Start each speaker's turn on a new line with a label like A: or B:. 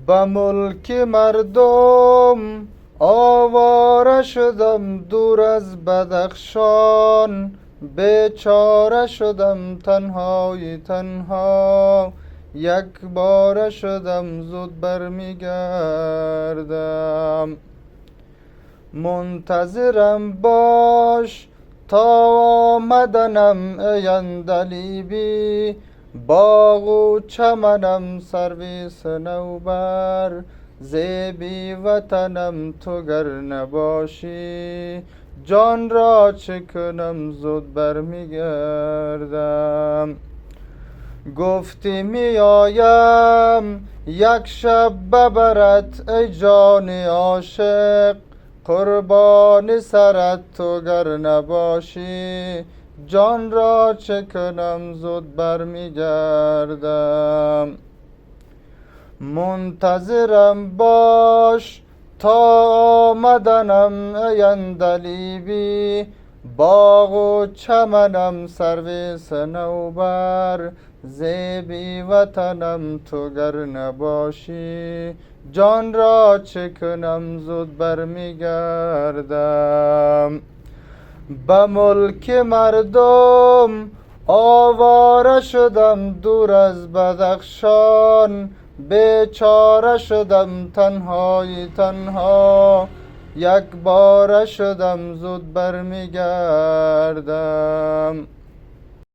A: به ملک مردم آواره شدم دور از بدخشان، بیچاره شدم تنهای تنها، یک باره شدم زود برمیگردم. منتظرم باش تا آمدنم ای اندلیبی، باغ و چمنم سرویس نوبر، زیبی وطنم تو گر نباشی، جان را چه کنم زود برمیگردم. گفتی می آیم یک شب ببرت ای جان عاشق، قربان سرت تو گر نباشی، جان را چه کنم زود برمیگردم. منتظرم باش تا آمدنم ای اندلیبی، باغ و چمنم سرویس نوبر، زیبی وطنم تو گر نباشی، جان را چه کنم زود برمیگردم. به ملک مردم آواره شدم دور از بدخشان، بیچاره شدم تنهای تنها، یک باره شدم زود برمیگردم.